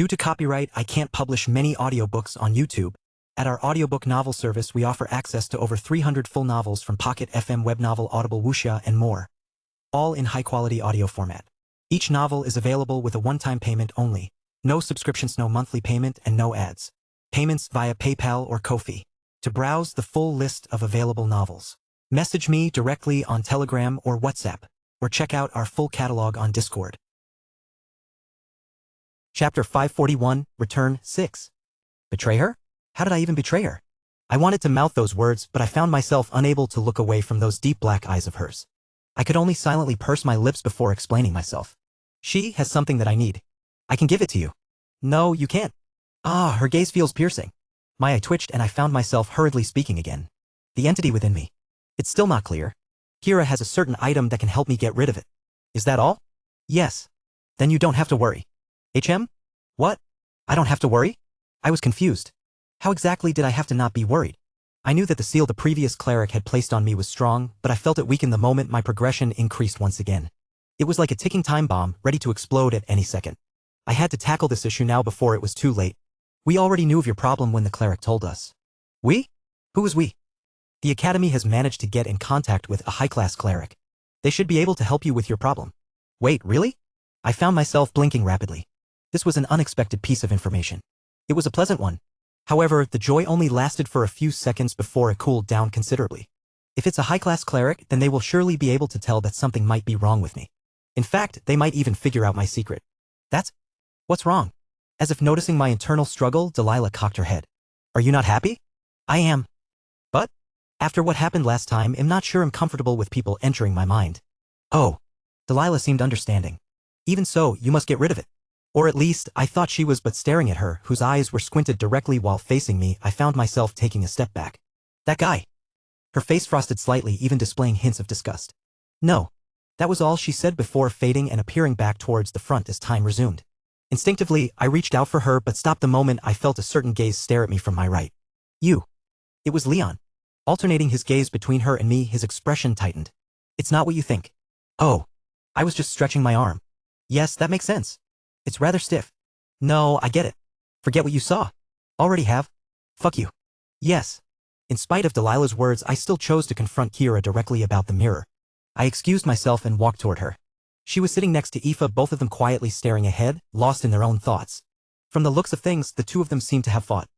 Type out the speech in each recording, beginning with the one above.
Due to copyright, I can't publish many audiobooks on YouTube. At our audiobook novel service, we offer access to over 300 full novels from Pocket FM, Webnovel, Audible, Wuxia, and more, all in high-quality audio format. Each novel is available with a one-time payment only. No subscriptions, no monthly payment, and no ads. Payments via PayPal or Ko-fi. To browse the full list of available novels, message me directly on Telegram or WhatsApp, or check out our full catalog on Discord. Chapter 541, Return 6. Betray her? How did I even betray her? I wanted to mouth those words, but I found myself unable to look away from those deep black eyes of hers. I could only silently purse my lips before explaining myself. She has something that I need. I can give it to you. No, you can't. Ah, her gaze feels piercing. My eye twitched and I found myself hurriedly speaking again. The entity within me. It's still not clear. Kira has a certain item that can help me get rid of it. Is that all? Yes. Then you don't have to worry. HM? What? I don't have to worry? I was confused. How exactly did I have to not be worried? I knew that the seal the previous cleric had placed on me was strong, but I felt it weaken the moment my progression increased once again. It was like a ticking time bomb, ready to explode at any second. I had to tackle this issue now before it was too late. We already knew of your problem when the cleric told us. We? Who was we? The Academy has managed to get in contact with a high-class cleric. They should be able to help you with your problem. Wait, really? I found myself blinking rapidly. This was an unexpected piece of information. It was a pleasant one. However, the joy only lasted for a few seconds before it cooled down considerably. If it's a high-class cleric, then they will surely be able to tell that something might be wrong with me. In fact, they might even figure out my secret. What's wrong? As if noticing my internal struggle, Delilah cocked her head. Are you not happy? I am. But? After what happened last time, I'm not sure I'm comfortable with people entering my mind. Oh. Delilah seemed understanding. Even so, you must get rid of it. Or at least, I thought she was, but staring at her, whose eyes were squinted directly while facing me, I found myself taking a step back. That guy. Her face frosted slightly, even displaying hints of disgust. No. That was all she said before fading and appearing back towards the front as time resumed. Instinctively, I reached out for her but stopped the moment I felt a certain gaze stare at me from my right. You. It was Leon. Alternating his gaze between her and me, his expression tightened. It's not what you think. Oh. I was just stretching my arm. Yes, that makes sense. It's rather stiff. No, I get it. Forget what you saw. Already have. Fuck you. Yes. In spite of Delilah's words, I still chose to confront Kira directly about the mirror. I excused myself and walked toward her. She was sitting next to Aoife, both of them quietly staring ahead, lost in their own thoughts. From the looks of things, the two of them seemed to have fought.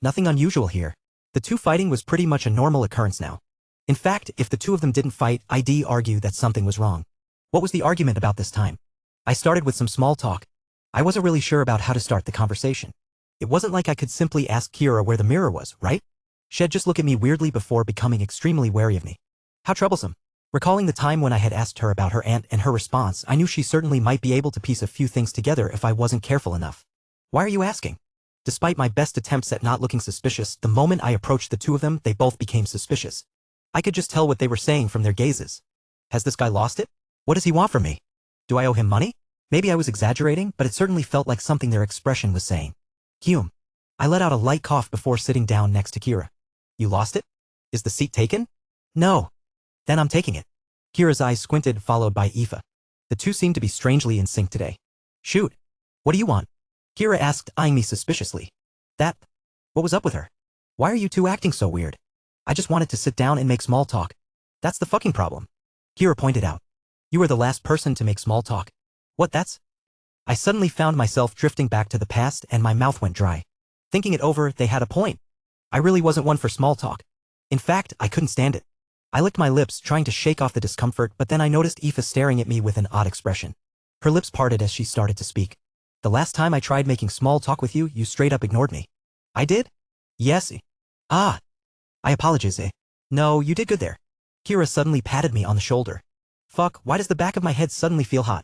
Nothing unusual here. The two fighting was pretty much a normal occurrence now. In fact, if the two of them didn't fight, I'd argue that something was wrong. What was the argument about this time? I started with some small talk. I wasn't really sure about how to start the conversation. It wasn't like I could simply ask Kira where the mirror was, right? She'd just look at me weirdly before becoming extremely wary of me. How troublesome. Recalling the time when I had asked her about her aunt and her response, I knew she certainly might be able to piece a few things together if I wasn't careful enough. Why are you asking? Despite my best attempts at not looking suspicious, the moment I approached the two of them, they both became suspicious. I could just tell what they were saying from their gazes. Has this guy lost it? What does he want from me? Do I owe him money? Maybe I was exaggerating, but it certainly felt like something their expression was saying. Hume. I let out a light cough before sitting down next to Kira. You lost it? Is the seat taken? No. Then I'm taking it. Kira's eyes squinted, followed by Aoife. The two seemed to be strangely in sync today. Shoot. What do you want? Kira asked, eyeing me suspiciously. What was up with her? Why are you two acting so weird? I just wanted to sit down and make small talk. That's the fucking problem. Kira pointed out. You were the last person to make small talk. What I suddenly found myself drifting back to the past and my mouth went dry. Thinking it over, they had a point. I really wasn't one for small talk. In fact, I couldn't stand it. I licked my lips, trying to shake off the discomfort, but then I noticed Aoife staring at me with an odd expression. Her lips parted as she started to speak. The last time I tried making small talk with you, you straight up ignored me. I did? Yes. Ah. I apologize. No, you did good there. Kira suddenly patted me on the shoulder. Fuck, why does the back of my head suddenly feel hot?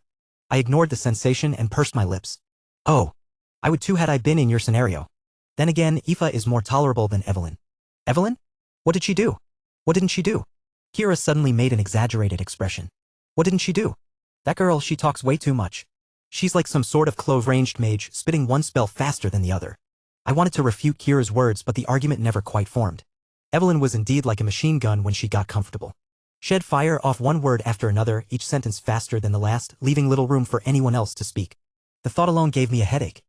I ignored the sensation and pursed my lips. Oh. I would too had I been in your scenario. Then again, Aoife is more tolerable than Evelyn. Evelyn? What did she do? What didn't she do? Kira suddenly made an exaggerated expression. What didn't she do? That girl, she talks way too much. She's like some sort of clove-ranged mage, spitting one spell faster than the other. I wanted to refute Kira's words, but the argument never quite formed. Evelyn was indeed like a machine gun when she got comfortable. She'd fire off one word after another, each sentence faster than the last, leaving little room for anyone else to speak. The thought alone gave me a headache.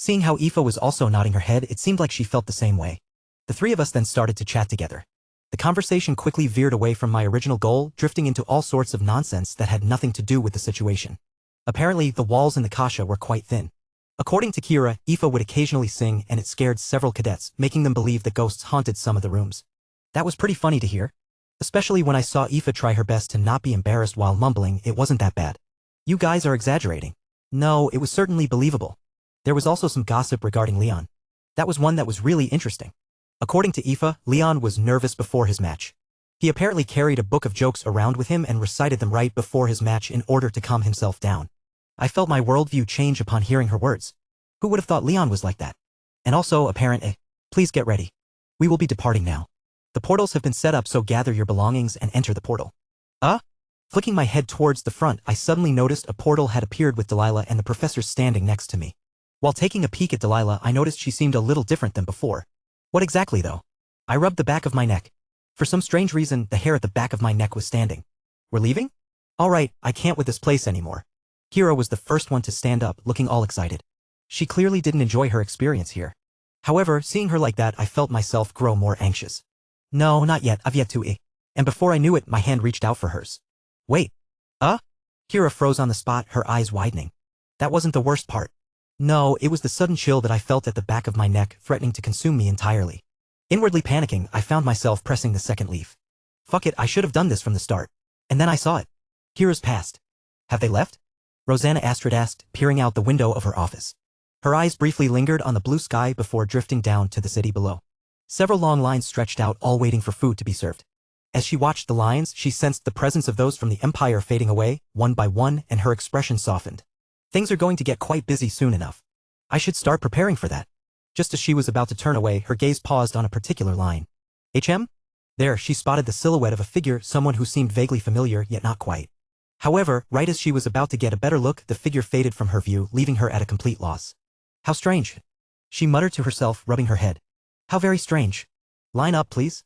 Seeing how Aoife was also nodding her head, it seemed like she felt the same way. The three of us then started to chat together. The conversation quickly veered away from my original goal, drifting into all sorts of nonsense that had nothing to do with the situation. Apparently, the walls in the kasha were quite thin. According to Kira, Aoife would occasionally sing and it scared several cadets, making them believe that ghosts haunted some of the rooms. That was pretty funny to hear. Especially when I saw Aoife try her best to not be embarrassed while mumbling, "It wasn't that bad." You guys are exaggerating. No, it was certainly believable. There was also some gossip regarding Leon. That was one that was really interesting. According to Aoife, Leon was nervous before his match. He apparently carried a book of jokes around with him and recited them right before his match in order to calm himself down. I felt my worldview change upon hearing her words. Who would have thought Leon was like that? And also, please get ready. We will be departing now. The portals have been set up, so gather your belongings and enter the portal. Flicking my head towards the front, I suddenly noticed a portal had appeared with Delilah and the professor standing next to me. While taking a peek at Delilah, I noticed she seemed a little different than before. What exactly though? I rubbed the back of my neck. For some strange reason, the hair at the back of my neck was standing. We're leaving? Alright, I can't with this place anymore. Kira was the first one to stand up, looking all excited. She clearly didn't enjoy her experience here. However, seeing her like that, I felt myself grow more anxious. No, not yet, I've yet to And before I knew it, my hand reached out for hers. Wait. Kira froze on the spot, her eyes widening. That wasn't the worst part. No, it was the sudden chill that I felt at the back of my neck, threatening to consume me entirely. Inwardly panicking, I found myself pressing the second leaf. Fuck it, I should have done this from the start. And then I saw it. Kira's passed. Have they left? Rosanna Astrid asked, peering out the window of her office. Her eyes briefly lingered on the blue sky before drifting down to the city below. Several long lines stretched out, all waiting for food to be served. As she watched the lines, she sensed the presence of those from the Empire fading away, one by one, and her expression softened. Things are going to get quite busy soon enough. I should start preparing for that. Just as she was about to turn away, her gaze paused on a particular line. There, she spotted the silhouette of a figure, someone who seemed vaguely familiar, yet not quite. However, right as she was about to get a better look, the figure faded from her view, leaving her at a complete loss. How strange. She muttered to herself, rubbing her head. How very strange. Line up, please.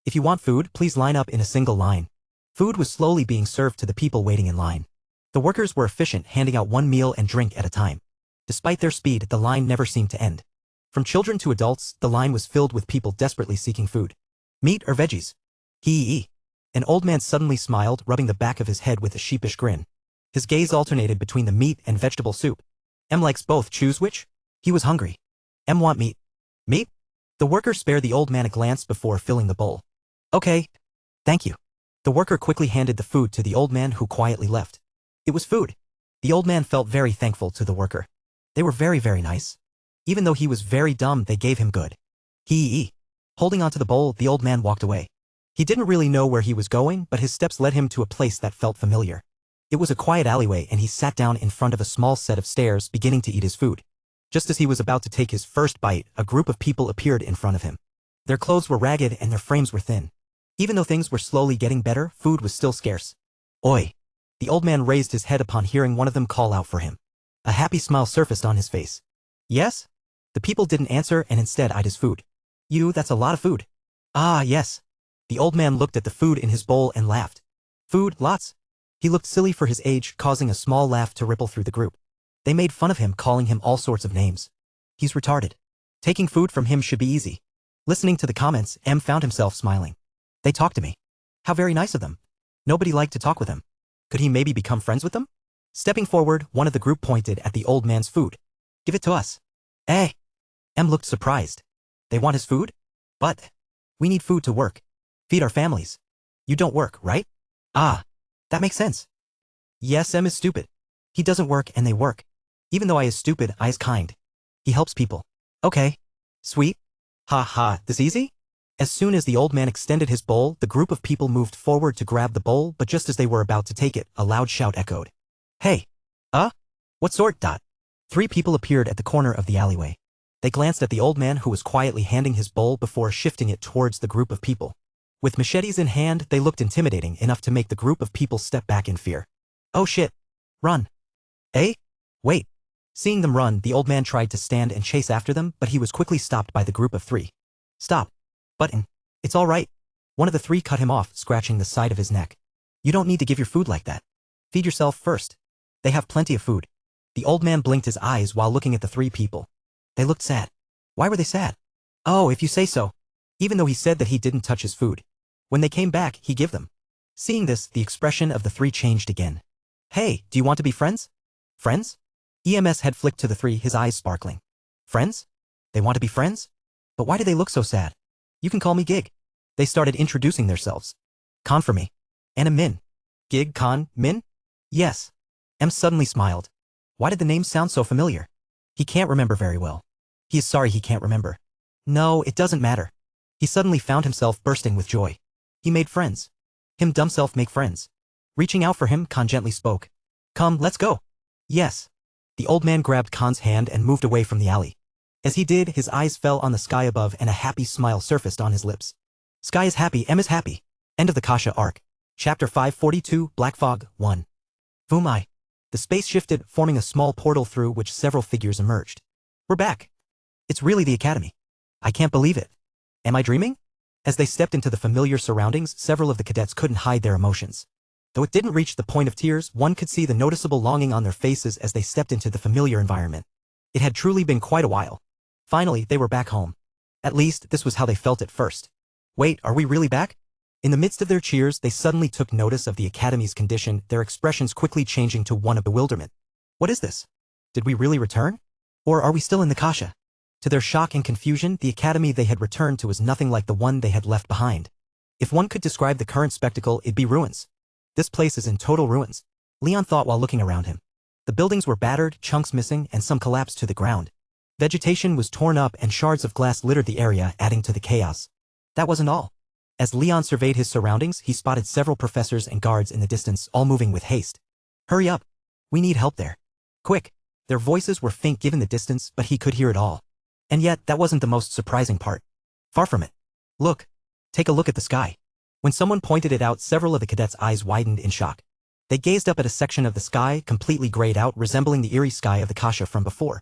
If you want food, please line up in a single line. Food was slowly being served to the people waiting in line. The workers were efficient, handing out one meal and drink at a time. Despite their speed, the line never seemed to end. From children to adults, the line was filled with people desperately seeking food. Meat or veggies? An old man suddenly smiled, rubbing the back of his head with a sheepish grin. His gaze alternated between the meat and vegetable soup. Likes both, choose which? He was hungry. Want meat. Meat? The worker spared the old man a glance before filling the bowl. Okay. Thank you. The worker quickly handed the food to the old man, who quietly left. It was food. The old man felt very thankful to the worker. They were very, very nice. Even though he was very dumb, they gave him good. Holding onto the bowl, the old man walked away. He didn't really know where he was going, but his steps led him to a place that felt familiar. It was a quiet alleyway, and he sat down in front of a small set of stairs, beginning to eat his food. Just as he was about to take his first bite, a group of people appeared in front of him. Their clothes were ragged and their frames were thin. Even though things were slowly getting better, food was still scarce. Oi! The old man raised his head upon hearing one of them call out for him. A happy smile surfaced on his face. Yes? The people didn't answer and instead eyed his food. That's a lot of food. Ah, yes. The old man looked at the food in his bowl and laughed. Food, lots? He looked silly for his age, causing a small laugh to ripple through the group. They made fun of him, calling him all sorts of names. He's retarded. Taking food from him should be easy. Listening to the comments, found himself smiling. They talked to me. How very nice of them. Nobody liked to talk with him. Could he maybe become friends with them? Stepping forward, one of the group pointed at the old man's food. Give it to us. Looked surprised. They want his food? But we need food to work. Feed our families. You don't work, right? Ah, that makes sense. Yes, is stupid. He doesn't work and they work. Even though I is stupid, I is kind. He helps people. Okay. Sweet. This easy? As soon as the old man extended his bowl, the group of people moved forward to grab the bowl, but just as they were about to take it, a loud shout echoed. Hey! What sort? 3 people appeared at the corner of the alleyway. They glanced at the old man, who was quietly handing his bowl before shifting it towards the group of people. With machetes in hand, they looked intimidating enough to make the group of people step back in fear. Oh shit! Run! Wait! Seeing them run, the old man tried to stand and chase after them, but he was quickly stopped by the group of 3. Stop! Button. It's all right. One of the 3 cut him off, scratching the side of his neck. You don't need to give your food like that. Feed yourself first. They have plenty of food. The old man blinked his eyes while looking at the 3 people. They looked sad. Why were they sad? Oh, if you say so. Even though he said that he didn't touch his food. When they came back, he gave them. Seeing this, the expression of the three changed again. Hey, do you want to be friends? Friends? EMS head flicked to the three, his eyes sparkling. Friends? They want to be friends? But why do they look so sad? You can call me Gig. They started introducing themselves. Khan for me. And a Min. Gig, Khan, Min? Yes. M suddenly smiled. Why did the name sound so familiar? He can't remember very well. He is sorry he can't remember. No, it doesn't matter. He suddenly found himself bursting with joy. He made friends. Him dumb self make friends. Reaching out for him, Khan gently spoke. Come, let's go. Yes. The old man grabbed Khan's hand and moved away from the alley. As he did, his eyes fell on the sky above and a happy smile surfaced on his lips. Sky is happy, M is happy. End of the Kasha arc. Chapter 542, Black Fog, 1. Vumai. The space shifted, forming a small portal through which several figures emerged. We're back. It's really the academy. I can't believe it. Am I dreaming? As they stepped into the familiar surroundings, several of the cadets couldn't hide their emotions. Though it didn't reach the point of tears, one could see the noticeable longing on their faces as they stepped into the familiar environment. It had truly been quite a while. Finally, they were back home. At least, this was how they felt at first. Wait, are we really back? In the midst of their cheers, they suddenly took notice of the academy's condition, their expressions quickly changing to one of bewilderment. What is this? Did we really return? Or are we still in the Kasha? To their shock and confusion, the academy they had returned to was nothing like the one they had left behind. If one could describe the current spectacle, it'd be ruins. This place is in total ruins, Leon thought while looking around him. The buildings were battered, chunks missing, and some collapsed to the ground. Vegetation was torn up and shards of glass littered the area, adding to the chaos. That wasn't all. As Leon surveyed his surroundings, he spotted several professors and guards in the distance, all moving with haste. Hurry up. We need help there. Quick. Their voices were faint given the distance, but he could hear it all. And yet, that wasn't the most surprising part. Far from it. Look. Take a look at the sky. When someone pointed it out, several of the cadets' eyes widened in shock. They gazed up at a section of the sky, completely grayed out, resembling the eerie sky of the Kasha from before.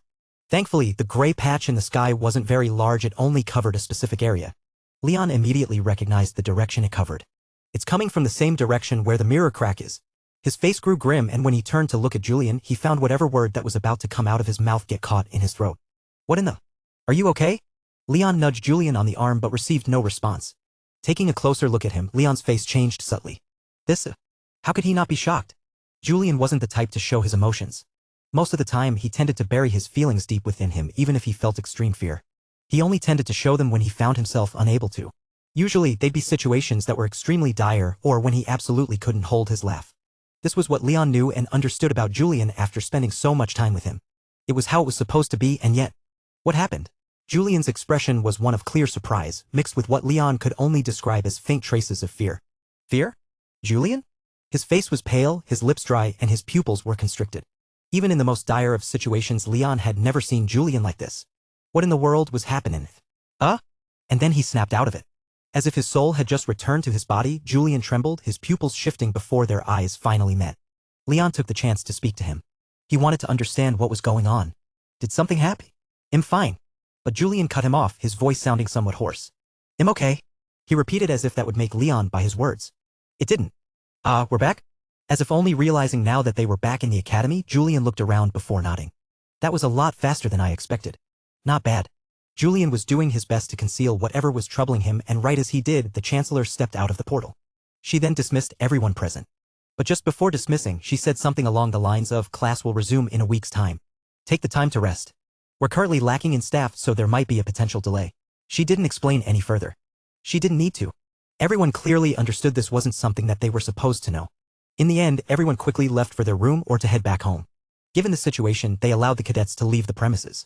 Thankfully, the gray patch in the sky wasn't very large, it only covered a specific area. Leon immediately recognized the direction it covered. It's coming from the same direction where the mirror crack is. His face grew grim, and when he turned to look at Julian, he found whatever word that was about to come out of his mouth get caught in his throat. What in the? Are you okay? Leon nudged Julian on the arm but received no response. Taking a closer look at him, Leon's face changed subtly. How could he not be shocked? Julian wasn't the type to show his emotions. Most of the time, he tended to bury his feelings deep within him even if he felt extreme fear. He only tended to show them when he found himself unable to. Usually, they'd be situations that were extremely dire or when he absolutely couldn't hold his laugh. This was what Leon knew and understood about Julian after spending so much time with him. It was how it was supposed to be, and yet, what happened? Julian's expression was one of clear surprise, mixed with what Leon could only describe as faint traces of fear. Fear? Julian? His face was pale, his lips dry, and his pupils were constricted. Even in the most dire of situations, Leon had never seen Julian like this. What in the world was happening? And then he snapped out of it. As if his soul had just returned to his body, Julian trembled, his pupils shifting before their eyes finally met. Leon took the chance to speak to him. He wanted to understand what was going on. Did something happen? I'm fine. But Julian cut him off, his voice sounding somewhat hoarse. I'm okay. He repeated as if that would make Leon by his words. It didn't. We're back? As if only realizing now that they were back in the academy, Julian looked around before nodding. That was a lot faster than I expected. Not bad. Julian was doing his best to conceal whatever was troubling him, and right as he did, the Chancellor stepped out of the portal. She then dismissed everyone present. But just before dismissing, she said something along the lines of, class will resume in a week's time. Take the time to rest. We're currently lacking in staff, so there might be a potential delay. She didn't explain any further. She didn't need to. Everyone clearly understood this wasn't something that they were supposed to know. In the end, everyone quickly left for their room or to head back home. Given the situation, they allowed the cadets to leave the premises.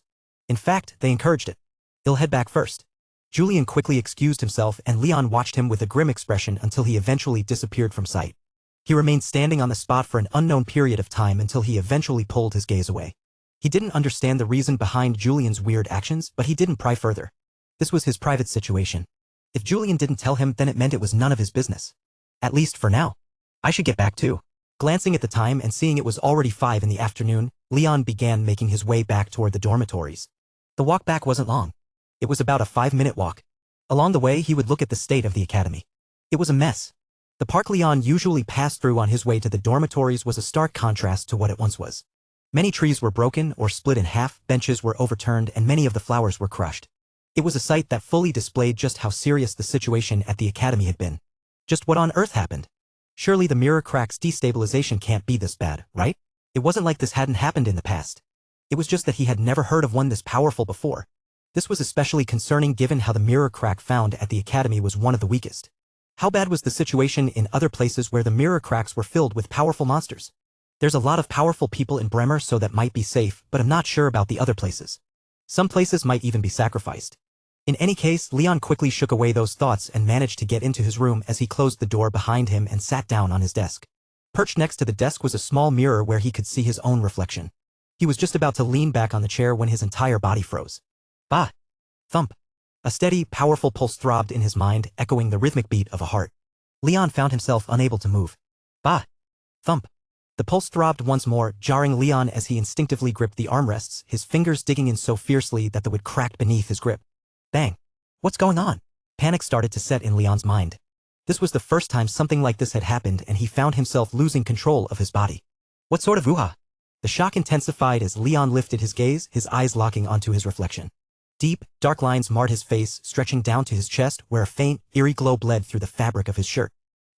In fact, they encouraged it. He'll head back first. Julian quickly excused himself, and Leon watched him with a grim expression until he eventually disappeared from sight. He remained standing on the spot for an unknown period of time until he eventually pulled his gaze away. He didn't understand the reason behind Julian's weird actions, but he didn't pry further. This was his private situation. If Julian didn't tell him, then it meant it was none of his business. At least for now. I should get back too. Glancing at the time and seeing it was already 5 in the afternoon, Leon began making his way back toward the dormitories. The walk back wasn't long. It was about a 5-minute walk. Along the way, he would look at the state of the academy. It was a mess. The park Leon usually passed through on his way to the dormitories was a stark contrast to what it once was. Many trees were broken or split in half, benches were overturned, and many of the flowers were crushed. It was a sight that fully displayed just how serious the situation at the academy had been. Just what on earth happened? Surely the mirror crack's destabilization can't be this bad, right? It wasn't like this hadn't happened in the past. It was just that he had never heard of one this powerful before. This was especially concerning given how the mirror crack found at the academy was one of the weakest. How bad was the situation in other places where the mirror cracks were filled with powerful monsters? There's a lot of powerful people in Bremer, so that might be safe, but I'm not sure about the other places. Some places might even be sacrificed. In any case, Leon quickly shook away those thoughts and managed to get into his room as he closed the door behind him and sat down on his desk. Perched next to the desk was a small mirror where he could see his own reflection. He was just about to lean back on the chair when his entire body froze. Bah! Thump! A steady, powerful pulse throbbed in his mind, echoing the rhythmic beat of a heart. Leon found himself unable to move. Bah! Thump! The pulse throbbed once more, jarring Leon as he instinctively gripped the armrests, his fingers digging in so fiercely that the wood cracked beneath his grip. Bang! What's going on? Panic started to set in Leon's mind. This was the first time something like this had happened, and he found himself losing control of his body. What sort of ooha? The shock intensified as Leon lifted his gaze, his eyes locking onto his reflection. Deep, dark lines marred his face, stretching down to his chest, where a faint, eerie glow bled through the fabric of his shirt.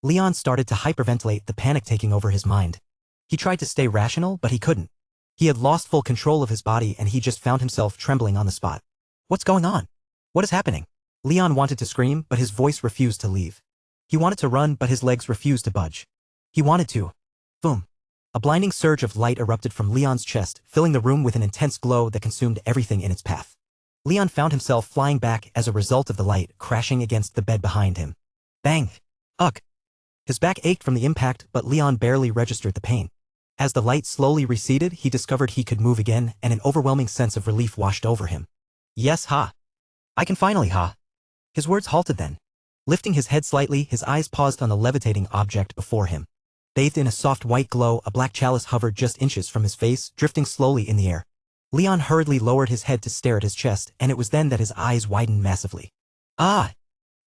Leon started to hyperventilate, the panic taking over his mind. He tried to stay rational, but he couldn't. He had lost full control of his body, and he just found himself trembling on the spot. What's going on? What is happening? Leon wanted to scream, but his voice refused to leave. He wanted to run, but his legs refused to budge. He wanted to. Boom. A blinding surge of light erupted from Leon's chest, filling the room with an intense glow that consumed everything in its path. Leon found himself flying back as a result of the light, crashing against the bed behind him. Bang! Ugh! His back ached from the impact, but Leon barely registered the pain. As the light slowly receded, he discovered he could move again, and an overwhelming sense of relief washed over him. Yes, ha! I can finally, ha! His words halted then. Lifting his head slightly, his eyes paused on the levitating object before him. Bathed in a soft white glow, a black chalice hovered just inches from his face, drifting slowly in the air. Leon hurriedly lowered his head to stare at his chest, and it was then that his eyes widened massively. Ah!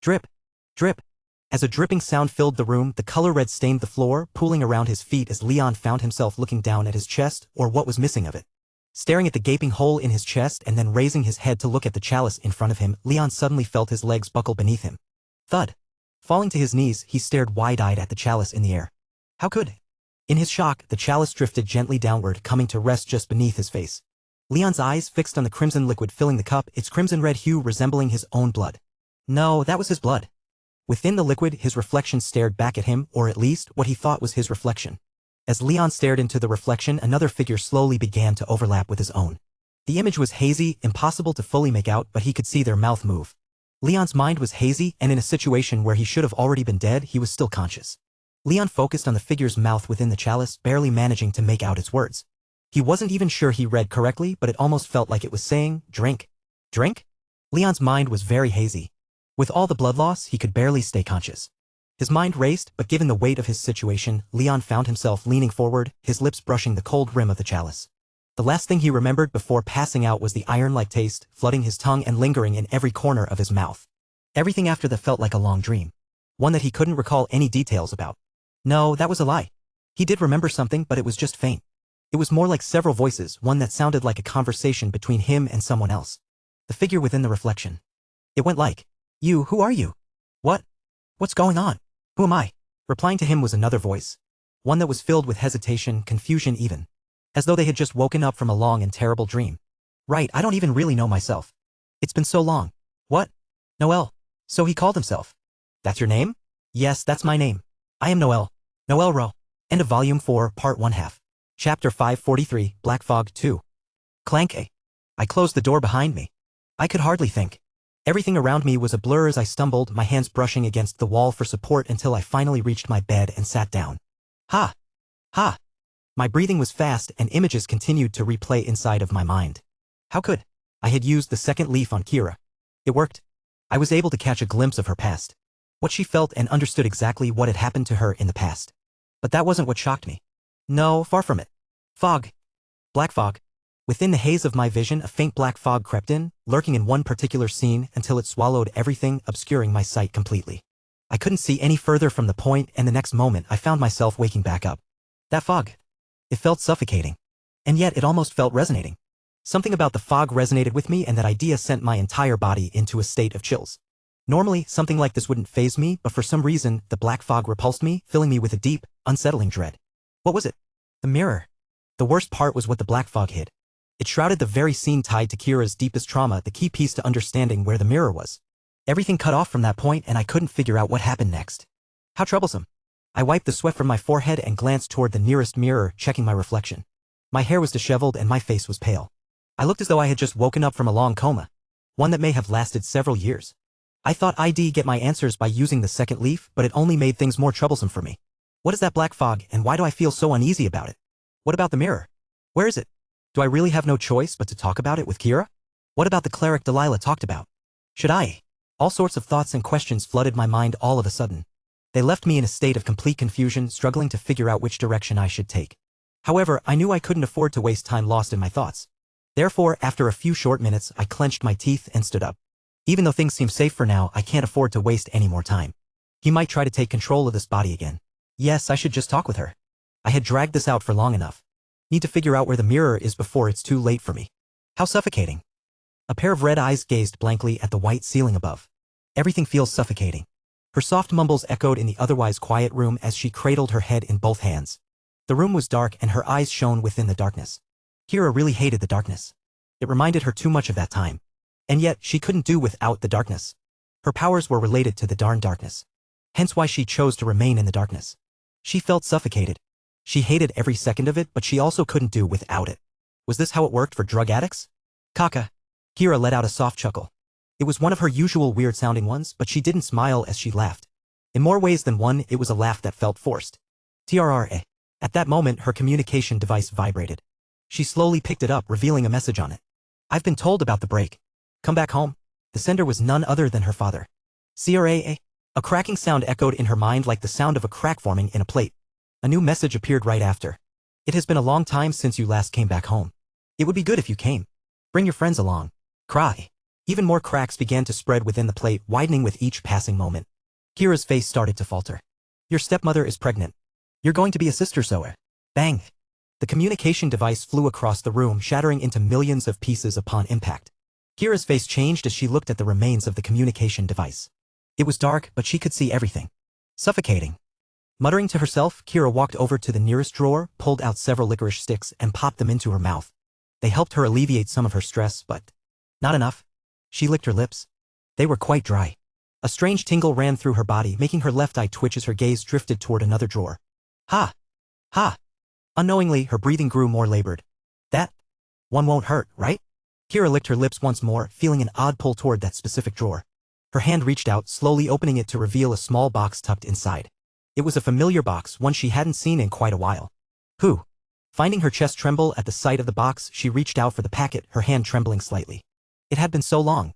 Drip! Drip! As a dripping sound filled the room, the color red stained the floor, pooling around his feet as Leon found himself looking down at his chest, or what was missing of it. Staring at the gaping hole in his chest and then raising his head to look at the chalice in front of him, Leon suddenly felt his legs buckle beneath him. Thud! Falling to his knees, he stared wide-eyed at the chalice in the air. How could? In his shock, the chalice drifted gently downward, coming to rest just beneath his face. Leon's eyes fixed on the crimson liquid filling the cup, its crimson-red hue resembling his own blood. No, that was his blood. Within the liquid, his reflection stared back at him, or at least, what he thought was his reflection. As Leon stared into the reflection, another figure slowly began to overlap with his own. The image was hazy, impossible to fully make out, but he could see their mouth move. Leon's mind was hazy, and in a situation where he should have already been dead, he was still conscious. Leon focused on the figure's mouth within the chalice, barely managing to make out its words. He wasn't even sure he read correctly, but it almost felt like it was saying, drink. Drink? Leon's mind was very hazy. With all the blood loss, he could barely stay conscious. His mind raced, but given the weight of his situation, Leon found himself leaning forward, his lips brushing the cold rim of the chalice. The last thing he remembered before passing out was the iron-like taste, flooding his tongue and lingering in every corner of his mouth. Everything after that felt like a long dream. One that he couldn't recall any details about. No, that was a lie. He did remember something, but it was just faint. It was more like several voices, one that sounded like a conversation between him and someone else. The figure within the reflection. It went like, "You, who are you? What? What's going on? Who am I?" Replying to him was another voice. One that was filled with hesitation, confusion even. As though they had just woken up from a long and terrible dream. Right, I don't even really know myself. It's been so long. What? Noel. So he called himself. That's your name? Yes, that's my name. I am Noel. Noel Rowe. End of Volume 4, Part 1/2. Chapter 543, Black Fog 2. Clank. I closed the door behind me. I could hardly think. Everything around me was a blur as I stumbled, my hands brushing against the wall for support until I finally reached my bed and sat down. Ha! Ha! My breathing was fast and images continued to replay inside of my mind. How could? I had used the second leaf on Kira. It worked. I was able to catch a glimpse of her past. What she felt and understood exactly what had happened to her in the past. But that wasn't what shocked me. No, far from it. Fog. Black fog. Within the haze of my vision, a faint black fog crept in, lurking in one particular scene until it swallowed everything, obscuring my sight completely. I couldn't see any further from the point, and the next moment I found myself waking back up. That fog. It felt suffocating. And yet it almost felt resonating. Something about the fog resonated with me, and that idea sent my entire body into a state of chills. Normally, something like this wouldn't faze me, but for some reason, the black fog repulsed me, filling me with a deep, unsettling dread. What was it? The mirror. The worst part was what the black fog hid. It shrouded the very scene tied to Kira's deepest trauma, the key piece to understanding where the mirror was. Everything cut off from that point, and I couldn't figure out what happened next. How troublesome. I wiped the sweat from my forehead and glanced toward the nearest mirror, checking my reflection. My hair was disheveled and my face was pale. I looked as though I had just woken up from a long coma, one that may have lasted several years. I thought I'd get my answers by using the second leaf, but it only made things more troublesome for me. What is that black fog, and why do I feel so uneasy about it? What about the mirror? Where is it? Do I really have no choice but to talk about it with Kira? What about the cleric Delilah talked about? Should I? All sorts of thoughts and questions flooded my mind all of a sudden. They left me in a state of complete confusion, struggling to figure out which direction I should take. However, I knew I couldn't afford to waste time lost in my thoughts. Therefore, after a few short minutes, I clenched my teeth and stood up. Even though things seem safe for now, I can't afford to waste any more time. He might try to take control of this body again. Yes, I should just talk with her. I had dragged this out for long enough. Need to figure out where the mirror is before it's too late for me. How suffocating. A pair of red eyes gazed blankly at the white ceiling above. Everything feels suffocating. Her soft mumbles echoed in the otherwise quiet room as she cradled her head in both hands. The room was dark and her eyes shone within the darkness. Kira really hated the darkness. It reminded her too much of that time. And yet, she couldn't do without the darkness. Her powers were related to the darn darkness. Hence why she chose to remain in the darkness. She felt suffocated. She hated every second of it, but she also couldn't do without it. Was this how it worked for drug addicts? Kaka. Kira let out a soft chuckle. It was one of her usual weird-sounding ones, but she didn't smile as she laughed. In more ways than one, it was a laugh that felt forced. TRRA. At that moment, her communication device vibrated. She slowly picked it up, revealing a message on it. I've been told about the break. Come back home. The sender was none other than her father. CRAA. A cracking sound echoed in her mind like the sound of a crack forming in a plate. A new message appeared right after. It has been a long time since you last came back home. It would be good if you came. Bring your friends along. Cry. Even more cracks began to spread within the plate, widening with each passing moment. Kira's face started to falter. Your stepmother is pregnant. You're going to be a sister sewer. Bang. The communication device flew across the room, shattering into millions of pieces upon impact. Kira's face changed as she looked at the remains of the communication device. It was dark, but she could see everything. Suffocating. Muttering to herself, Kira walked over to the nearest drawer, pulled out several licorice sticks, and popped them into her mouth. They helped her alleviate some of her stress, but not enough. She licked her lips. They were quite dry. A strange tingle ran through her body, making her left eye twitch as her gaze drifted toward another drawer. Ha! Ha! Unknowingly, her breathing grew more labored. That one won't hurt, right? Kira licked her lips once more, feeling an odd pull toward that specific drawer. Her hand reached out, slowly opening it to reveal a small box tucked inside. It was a familiar box, one she hadn't seen in quite a while. Who? Finding her chest tremble at the sight of the box, she reached out for the packet, her hand trembling slightly. It had been so long.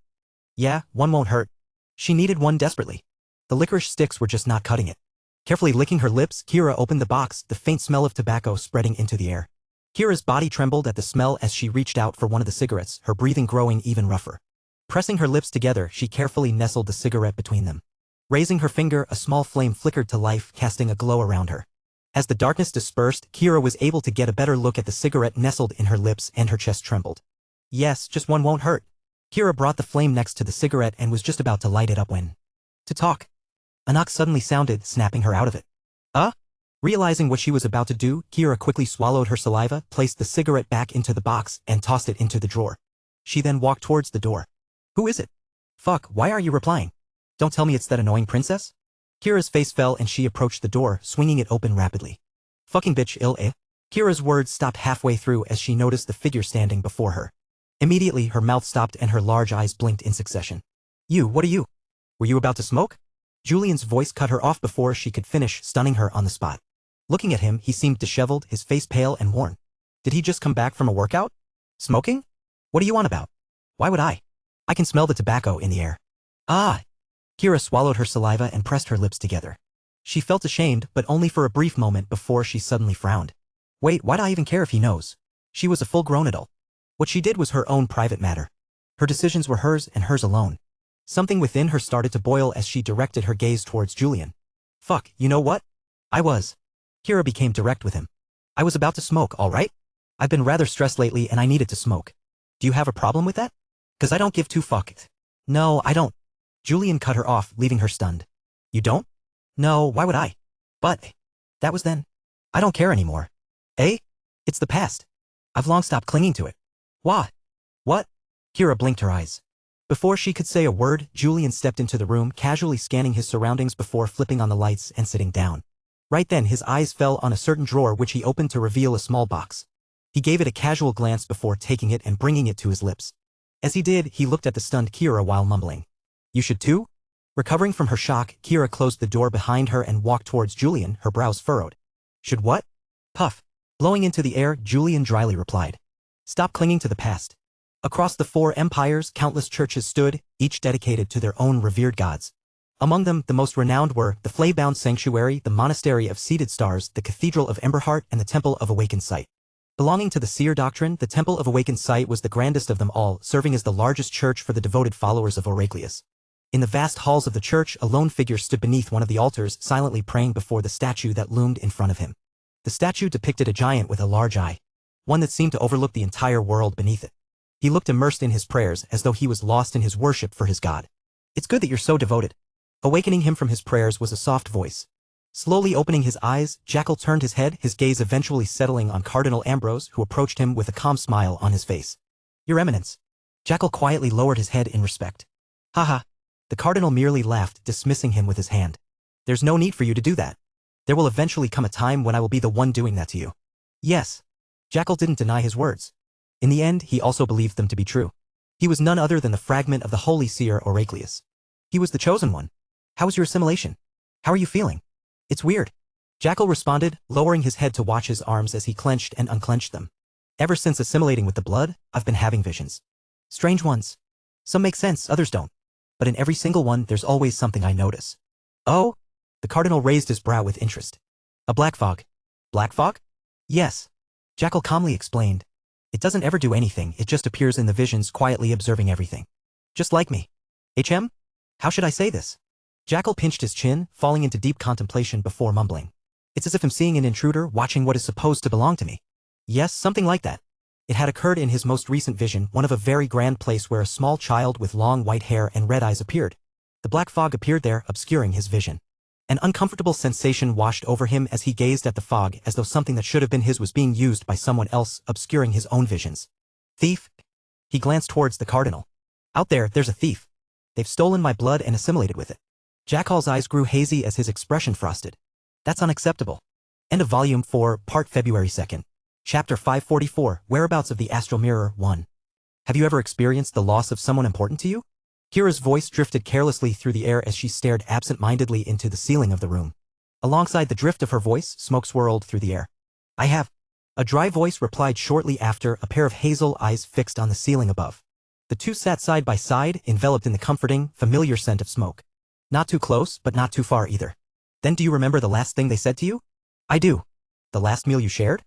Yeah, one won't hurt. She needed one desperately. The licorice sticks were just not cutting it. Carefully licking her lips, Kira opened the box, the faint smell of tobacco spreading into the air. Kira's body trembled at the smell as she reached out for one of the cigarettes, her breathing growing even rougher. Pressing her lips together, she carefully nestled the cigarette between them. Raising her finger, a small flame flickered to life, casting a glow around her. As the darkness dispersed, Kira was able to get a better look at the cigarette nestled in her lips, and her chest trembled. Yes, just one won't hurt. Kira brought the flame next to the cigarette and was just about to light it up when... To talk. A knock suddenly sounded, snapping her out of it. Realizing what she was about to do, Kira quickly swallowed her saliva, placed the cigarette back into the box, and tossed it into the drawer. She then walked towards the door. Who is it? Fuck, why are you replying? Don't tell me it's that annoying princess? Kira's face fell and she approached the door, swinging it open rapidly. Fucking bitch Kira's words stopped halfway through as she noticed the figure standing before her. Immediately, her mouth stopped and her large eyes blinked in succession. You, what are you? Were you about to smoke? Julian's voice cut her off before she could finish, stunning her on the spot. Looking at him, he seemed disheveled, his face pale and worn. Did he just come back from a workout? Smoking? What are you on about? Why would I? I can smell the tobacco in the air. Kira swallowed her saliva and pressed her lips together. She felt ashamed, but only for a brief moment before she suddenly frowned. Wait, why'd I even care if he knows? She was a full-grown adult. What she did was her own private matter. Her decisions were hers and hers alone. Something within her started to boil as she directed her gaze towards Julian. Fuck, you know what? Kira became direct with him. I was about to smoke, all right? I've been rather stressed lately and I needed to smoke. Do you have a problem with that? 'Cause I don't give two fucks. No, I don't. Julian cut her off, leaving her stunned. You don't? No, why would I? But that was then. I don't care anymore. Eh? It's the past. I've long stopped clinging to it. Why? What? Kira blinked her eyes. Before she could say a word, Julian stepped into the room, casually scanning his surroundings before flipping on the lights and sitting down. Right then his eyes fell on a certain drawer which he opened to reveal a small box. He gave it a casual glance before taking it and bringing it to his lips. As he did, he looked at the stunned Kira while mumbling. You should too? Recovering from her shock, Kira closed the door behind her and walked towards Julian, her brows furrowed. Should what? Puff. Blowing into the air, Julian dryly replied. Stop clinging to the past. Across the 4 empires, countless churches stood, each dedicated to their own revered gods. Among them, the most renowned were the flame-bound sanctuary, the monastery of seated stars, the cathedral of Emberheart, and the temple of awakened sight. Belonging to the seer doctrine, the temple of awakened sight was the grandest of them all, serving as the largest church for the devoted followers of Oracleus. In the vast halls of the church, a lone figure stood beneath one of the altars, silently praying before the statue that loomed in front of him. The statue depicted a giant with a large eye, one that seemed to overlook the entire world beneath it. He looked immersed in his prayers, as though he was lost in his worship for his god. It's good that you're so devoted. Awakening him from his prayers was a soft voice. Slowly opening his eyes, Jackal turned his head, his gaze eventually settling on Cardinal Ambrose, who approached him with a calm smile on his face. Your Eminence. Jackal quietly lowered his head in respect. Haha. The Cardinal merely laughed, dismissing him with his hand. There's no need for you to do that. There will eventually come a time when I will be the one doing that to you. Yes. Jackal didn't deny his words. In the end, he also believed them to be true. He was none other than the fragment of the holy seer Oracleus. He was the chosen one. How was your assimilation? How are you feeling? It's weird. Jackal responded, lowering his head to watch his arms as he clenched and unclenched them. Ever since assimilating with the blood, I've been having visions. Strange ones. Some make sense, others don't. But in every single one, there's always something I notice. Oh? The Cardinal raised his brow with interest. A black fog. Black fog? Yes. Jackal calmly explained. It doesn't ever do anything, it just appears in the visions, quietly observing everything. Just like me. HM? How should I say this? Jackal pinched his chin, falling into deep contemplation before mumbling. It's as if I'm seeing an intruder watching what is supposed to belong to me. Yes, something like that. It had occurred in his most recent vision, one of a very grand place where a small child with long white hair and red eyes appeared. The black fog appeared there, obscuring his vision. An uncomfortable sensation washed over him as he gazed at the fog, as though something that should have been his was being used by someone else, obscuring his own visions. Thief? He glanced towards the Cardinal. Out there, there's a thief. They've stolen my blood and assimilated with it. Jackal's eyes grew hazy as his expression frosted. That's unacceptable. End of Volume 4, Part February 2nd. Chapter 544, Whereabouts of the Astral Mirror 1. Have you ever experienced the loss of someone important to you? Kira's voice drifted carelessly through the air as she stared absent-mindedly into the ceiling of the room. Alongside the drift of her voice, smoke swirled through the air. I have. A dry voice replied shortly after, a pair of hazel eyes fixed on the ceiling above. The two sat side by side, enveloped in the comforting, familiar scent of smoke. Not too close, but not too far either. Then do you remember the last thing they said to you? I do. The last meal you shared?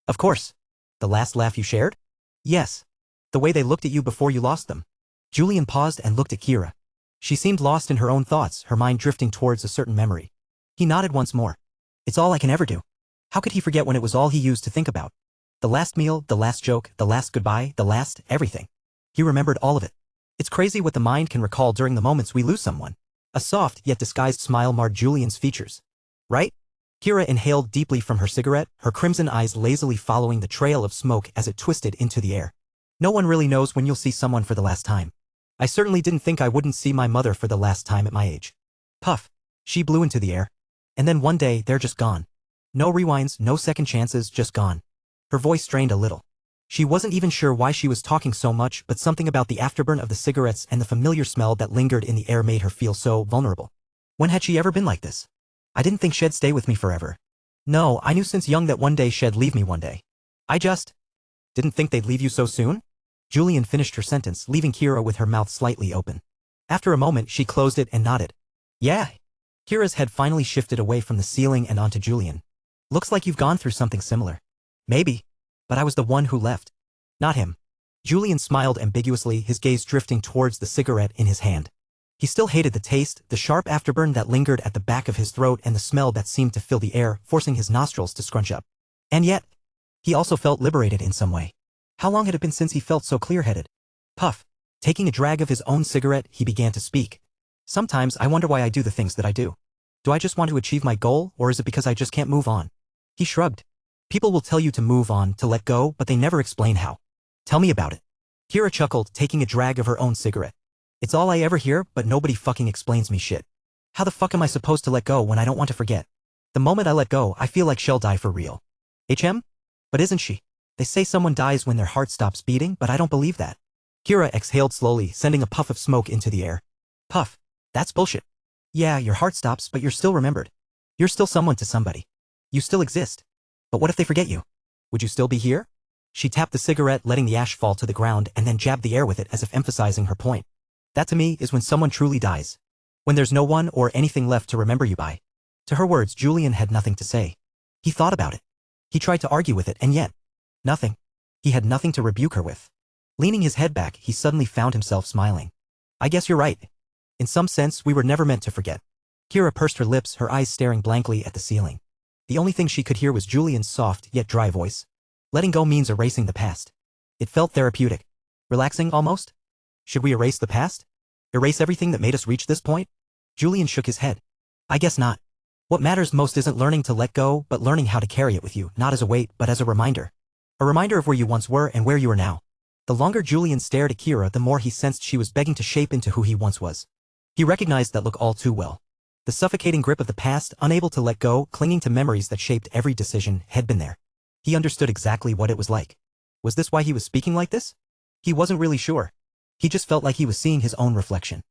Of course. The last laugh you shared? Yes. The way they looked at you before you lost them. Julian paused and looked at Kira. She seemed lost in her own thoughts, her mind drifting towards a certain memory. He nodded once more. It's all I can ever do. How could he forget when it was all he used to think about? The last meal, the last joke, the last goodbye, the last everything. He remembered all of it. It's crazy what the mind can recall during the moments we lose someone. A soft yet disguised smile marred Julian's features. Right? Kira inhaled deeply from her cigarette, her crimson eyes lazily following the trail of smoke as it twisted into the air. No one really knows when you'll see someone for the last time. I certainly didn't think I wouldn't see my mother for the last time at my age. Puff. She blew into the air. And then one day, they're just gone. No rewinds, no second chances, just gone. Her voice strained a little. She wasn't even sure why she was talking so much, but something about the afterburn of the cigarettes and the familiar smell that lingered in the air made her feel so vulnerable. When had she ever been like this? I didn't think she'd stay with me forever. No, I knew since young that one day she'd leave me one day. I just didn't think they'd leave you so soon? Julian finished her sentence, leaving Kira with her mouth slightly open. After a moment, she closed it and nodded. Yeah. Kira's head finally shifted away from the ceiling and onto Julian. Looks like you've gone through something similar. Maybe. But I was the one who left. Not him. Julian smiled ambiguously, his gaze drifting towards the cigarette in his hand. He still hated the taste, the sharp afterburn that lingered at the back of his throat and the smell that seemed to fill the air, forcing his nostrils to scrunch up. And yet, He also felt liberated in some way. How long had it been since he felt so clear-headed? Puff. Taking a drag of his own cigarette, he began to speak. Sometimes I wonder why I do the things that I do. Do I just want to achieve my goal, or is it because I just can't move on? He shrugged. People will tell you to move on, to let go, but they never explain how. Tell me about it. Kira chuckled, taking a drag of her own cigarette. It's all I ever hear, but nobody fucking explains me shit. How the fuck am I supposed to let go when I don't want to forget? The moment I let go, I feel like she'll die for real. HM? But isn't she? They say someone dies when their heart stops beating, but I don't believe that. Kira exhaled slowly, sending a puff of smoke into the air. Puff. That's bullshit. Yeah, your heart stops, but you're still remembered. You're still someone to somebody. You still exist. But what if they forget you? Would you still be here? She tapped the cigarette, letting the ash fall to the ground, and then jabbed the air with it as if emphasizing her point. That to me is when someone truly dies. When there's no one or anything left to remember you by. To her words, Julian had nothing to say. He thought about it. He tried to argue with it, and yet, nothing. He had nothing to rebuke her with. Leaning his head back, he suddenly found himself smiling. I guess you're right. In some sense, we were never meant to forget. Kira pursed her lips, her eyes staring blankly at the ceiling. The only thing she could hear was Julian's soft yet dry voice. Letting go means erasing the past. It felt therapeutic. Relaxing, almost? Should we erase the past? Erase everything that made us reach this point? Julian shook his head. I guess not. What matters most isn't learning to let go, but learning how to carry it with you, not as a weight, but as a reminder. A reminder of where you once were and where you are now. The longer Julian stared at Kira, the more he sensed she was begging to shape into who he once was. He recognized that look all too well. The suffocating grip of the past, unable to let go, clinging to memories that shaped every decision, had been there. He understood exactly what it was like. Was this why he was speaking like this? He wasn't really sure. He just felt like he was seeing his own reflection.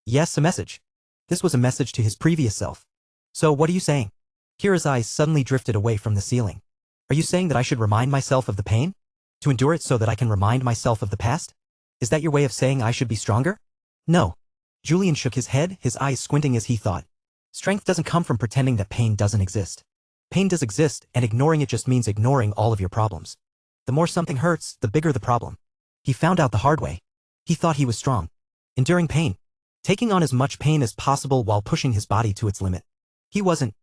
Yes, a message. This was a message to his previous self. So what are you saying? Kira's eyes suddenly drifted away from the ceiling. Are you saying that I should remind myself of the pain? To endure it so that I can remind myself of the past? Is that your way of saying I should be stronger? No. Julian shook his head, his eyes squinting as he thought. Strength doesn't come from pretending that pain doesn't exist. Pain does exist, and ignoring it just means ignoring all of your problems. The more something hurts, the bigger the problem. He found out the hard way. He thought he was strong. Enduring pain. Taking on as much pain as possible while pushing his body to its limit. He wasn't.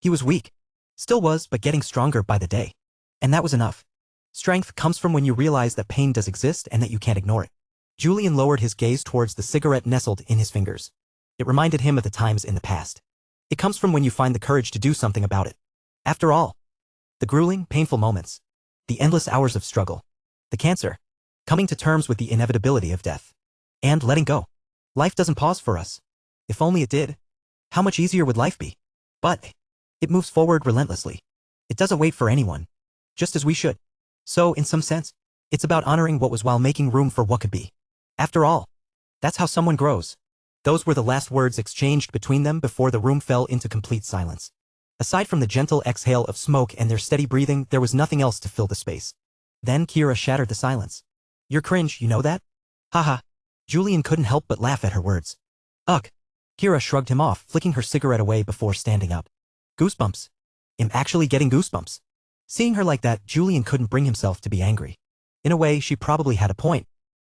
He was weak. Still was, but getting stronger by the day. And that was enough. Strength comes from when you realize that pain does exist and that you can't ignore it. Julian lowered his gaze towards the cigarette nestled in his fingers. It reminded him of the times in the past. It comes from when you find the courage to do something about it. After all, the grueling, painful moments, the endless hours of struggle, the cancer, coming to terms with the inevitability of death, and letting go. Life doesn't pause for us. If only it did. How much easier would life be? But it moves forward relentlessly. It doesn't wait for anyone, just as we should. So, in some sense, it's about honoring what was while making room for what could be. After all, that's how someone grows. Those were the last words exchanged between them before the room fell into complete silence. Aside from the gentle exhale of smoke and their steady breathing, there was nothing else to fill the space. Then Kira shattered the silence. You're cringe, you know that? Haha. Julian couldn't help but laugh at her words. Ugh. Kira shrugged him off, flicking her cigarette away before standing up. Goosebumps. I'm actually getting goosebumps. Seeing her like that, Julian couldn't bring himself to be angry. In a way, she probably had a point.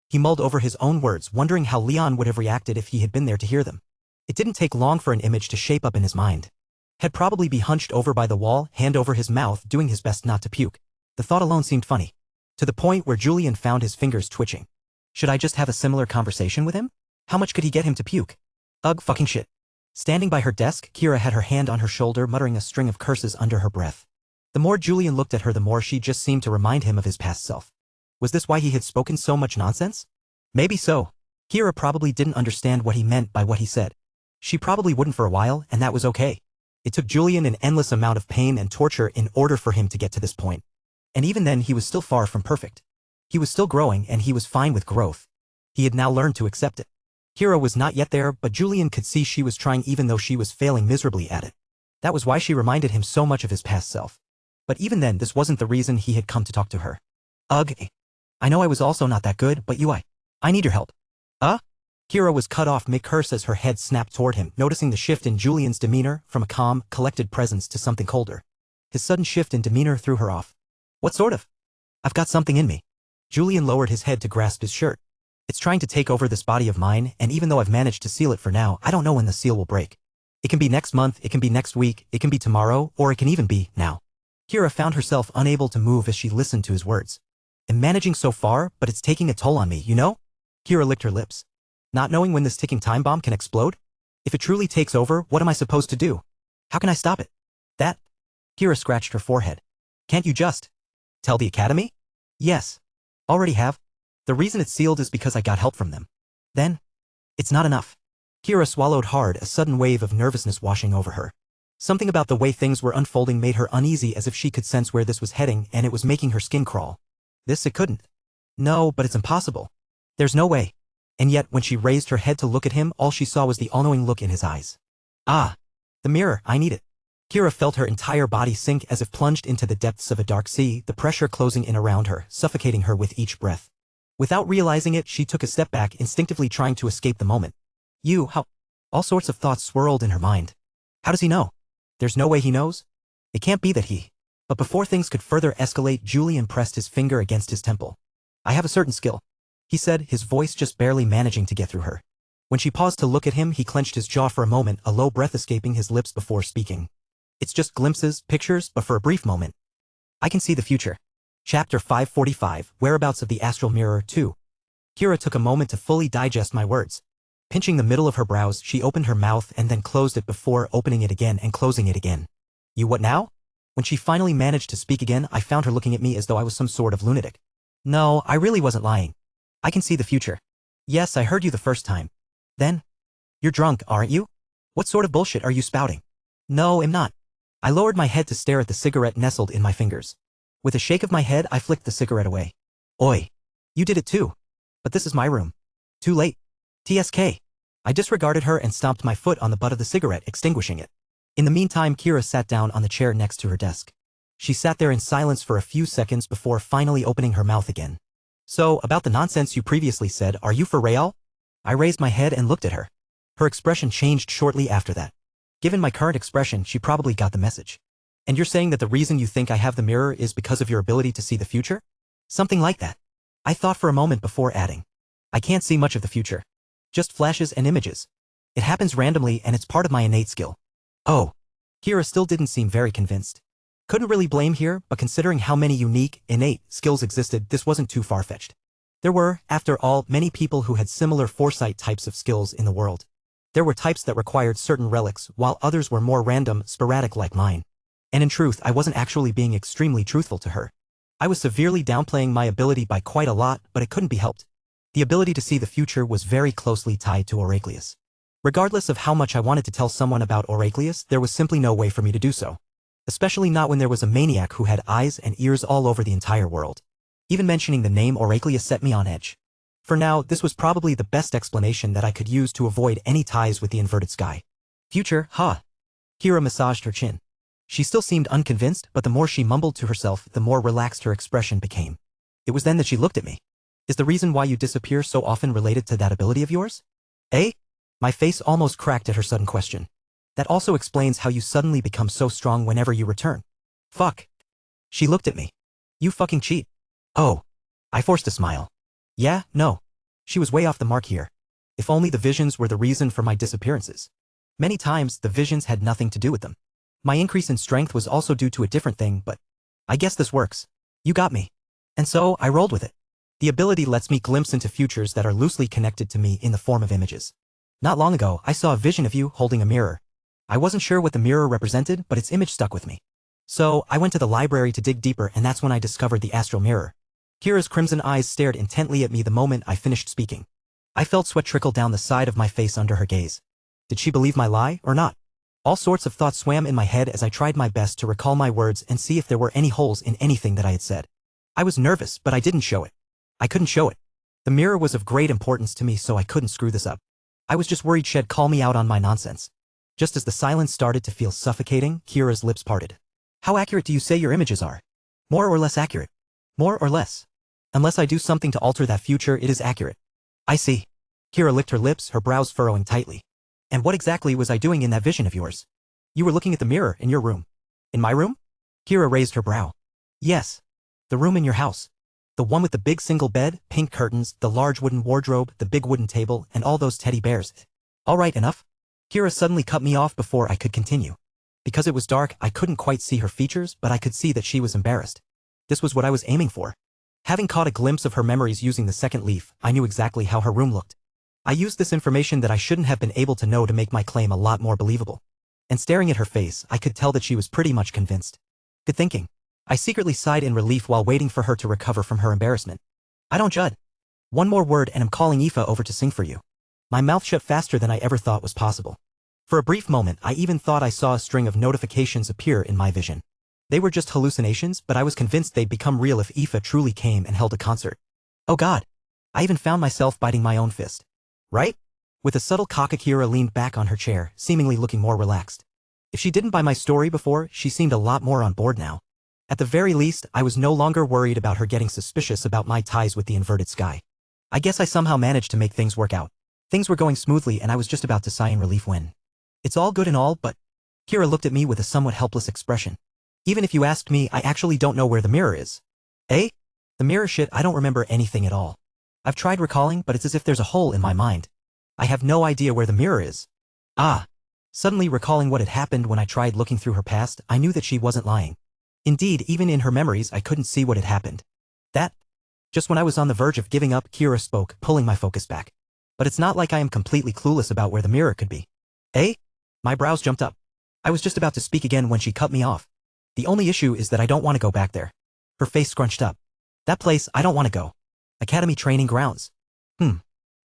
He mulled over his own words, wondering how Leon would have reacted if he had been there to hear them. It didn't take long for an image to shape up in his mind. Had probably be hunched over by the wall, hand over his mouth, doing his best not to puke. The thought alone seemed funny. To the point where Julian found his fingers twitching. Should I just have a similar conversation with him? How much could he get him to puke? Ugh, fucking shit. Standing by her desk, Kira had her hand on her shoulder, muttering a string of curses under her breath. The more Julian looked at her, the more she just seemed to remind him of his past self. Was this why he had spoken so much nonsense? Maybe so. Kira probably didn't understand what he meant by what he said. She probably wouldn't for a while, and that was okay. It took Julian an endless amount of pain and torture in order for him to get to this point. And even then he was still far from perfect. He was still growing, and he was fine with growth. He had now learned to accept it. Kira was not yet there, but Julian could see she was trying even though she was failing miserably at it. That was why she reminded him so much of his past self. But even then, this wasn't the reason he had come to talk to her. Ugh. I know I was also not that good, but I need your help. Kira was cut off mid-curse as her head snapped toward him, noticing the shift in Julian's demeanor from a calm, collected presence to something colder. His sudden shift in demeanor threw her off. What sort of? I've got something in me. Julian lowered his head to grasp his shirt. It's trying to take over this body of mine, and even though I've managed to seal it for now, I don't know when the seal will break. It can be next month, it can be next week, it can be tomorrow, or it can even be now. Kira found herself unable to move as she listened to his words. I'm managing so far, but it's taking a toll on me, you know? Kira licked her lips. Not knowing when this ticking time bomb can explode? If it truly takes over, what am I supposed to do? How can I stop it? That? Kira scratched her forehead. Can't you just tell the academy? Yes. Already have. The reason it's sealed is because I got help from them. Then? It's not enough. Kira swallowed hard, a sudden wave of nervousness washing over her. Something about the way things were unfolding made her uneasy, as if she could sense where this was heading, and it was making her skin crawl. This it couldn't. No, but it's impossible. There's no way. And yet, when she raised her head to look at him, all she saw was the all-knowing look in his eyes. Ah! The mirror, I need it. Kira felt her entire body sink as if plunged into the depths of a dark sea, the pressure closing in around her, suffocating her with each breath. Without realizing it, she took a step back, instinctively trying to escape the moment. How? All sorts of thoughts swirled in her mind. How does he know? There's no way he knows? It can't be that he. But before things could further escalate, Julian pressed his finger against his temple. I have a certain skill, he said, his voice just barely managing to get through her. When she paused to look at him, he clenched his jaw for a moment, a low breath escaping his lips before speaking. It's just glimpses, pictures, but for a brief moment. I can see the future. Chapter 545, Whereabouts of the Astral Mirror 2. Kira took a moment to fully digest my words. Pinching the middle of her brows, she opened her mouth and then closed it before opening it again and closing it again. You what now? When she finally managed to speak again, I found her looking at me as though I was some sort of lunatic. No, I really wasn't lying. I can see the future. Yes, I heard you the first time. Then? You're drunk, aren't you? What sort of bullshit are you spouting? No, I'm not. I lowered my head to stare at the cigarette nestled in my fingers. With a shake of my head, I flicked the cigarette away. Oi. You did it too. But this is my room. Too late. TSK. I disregarded her and stomped my foot on the butt of the cigarette, extinguishing it. In the meantime, Kira sat down on the chair next to her desk. She sat there in silence for a few seconds before finally opening her mouth again. So, about the nonsense you previously said, are you for real? I raised my head and looked at her. Her expression changed shortly after that. Given my current expression, she probably got the message. And you're saying that the reason you think I have the mirror is because of your ability to see the future? Something like that. I thought for a moment before adding. I can't see much of the future. Just flashes and images. It happens randomly and it's part of my innate skill. Oh. Kira still didn't seem very convinced. Couldn't really blame here, but considering how many unique, innate skills existed, this wasn't too far-fetched. There were, after all, many people who had similar foresight types of skills in the world. There were types that required certain relics, while others were more random, sporadic like mine. And in truth, I wasn't actually being extremely truthful to her. I was severely downplaying my ability by quite a lot, but it couldn't be helped. The ability to see the future was very closely tied to Oracleus. Regardless of how much I wanted to tell someone about Oracleus, there was simply no way for me to do so. Especially not when there was a maniac who had eyes and ears all over the entire world. Even mentioning the name Oracleus set me on edge. For now, this was probably the best explanation that I could use to avoid any ties with the inverted sky. Future, huh? Kira massaged her chin. She still seemed unconvinced, but the more she mumbled to herself, the more relaxed her expression became. It was then that she looked at me. Is the reason why you disappear so often related to that ability of yours? Eh? My face almost cracked at her sudden question. That also explains how you suddenly become so strong whenever you return. Fuck. She looked at me. You fucking cheat. Oh. I forced a smile. Yeah, no. She was way off the mark here. If only the visions were the reason for my disappearances. Many times, the visions had nothing to do with them. My increase in strength was also due to a different thing, but I guess this works. You got me. And so, I rolled with it. The ability lets me glimpse into futures that are loosely connected to me in the form of images. Not long ago, I saw a vision of you holding a mirror. I wasn't sure what the mirror represented, but its image stuck with me. So, I went to the library to dig deeper, and that's when I discovered the astral mirror. Kira's crimson eyes stared intently at me the moment I finished speaking. I felt sweat trickle down the side of my face under her gaze. Did she believe my lie, or not? All sorts of thoughts swam in my head as I tried my best to recall my words and see if there were any holes in anything that I had said. I was nervous, but I didn't show it. I couldn't show it. The mirror was of great importance to me, so I couldn't screw this up. I was just worried she'd call me out on my nonsense. Just as the silence started to feel suffocating, Kira's lips parted. How accurate do you say your images are? More or less accurate? More or less? Unless I do something to alter that future, it is accurate. I see. Kira licked her lips, her brows furrowing tightly. And what exactly was I doing in that vision of yours? You were looking at the mirror in your room. In my room? Kira raised her brow. Yes. The room in your house. The one with the big single bed, pink curtains, the large wooden wardrobe, the big wooden table, and all those teddy bears. All right, enough. Kira suddenly cut me off before I could continue. Because it was dark, I couldn't quite see her features, but I could see that she was embarrassed. This was what I was aiming for. Having caught a glimpse of her memories using the second leaf, I knew exactly how her room looked. I used this information that I shouldn't have been able to know to make my claim a lot more believable. And staring at her face, I could tell that she was pretty much convinced. Good thinking. I secretly sighed in relief while waiting for her to recover from her embarrassment. I don't judge. One more word and I'm calling Aoife over to sing for you. My mouth shut faster than I ever thought was possible. For a brief moment, I even thought I saw a string of notifications appear in my vision. They were just hallucinations, but I was convinced they'd become real if Aoife truly came and held a concert. Oh God. I even found myself biting my own fist. Right? With a subtle cock, Akira leaned back on her chair, seemingly looking more relaxed. If she didn't buy my story before, she seemed a lot more on board now. At the very least, I was no longer worried about her getting suspicious about my ties with the inverted sky. I guess I somehow managed to make things work out. Things were going smoothly and I was just about to sigh in relief when... It's all good and all, but... Kira looked at me with a somewhat helpless expression. Even if you asked me, I actually don't know where the mirror is. Eh? The mirror shit, I don't remember anything at all. I've tried recalling, but it's as if there's a hole in my mind. I have no idea where the mirror is. Ah. Suddenly recalling what had happened when I tried looking through her past, I knew that she wasn't lying. Indeed, even in her memories, I couldn't see what had happened. That? Just when I was on the verge of giving up, Kira spoke, pulling my focus back. But it's not like I am completely clueless about where the mirror could be. Eh? My brows jumped up. I was just about to speak again when she cut me off. The only issue is that I don't want to go back there. Her face scrunched up. That place, I don't want to go. Academy training grounds.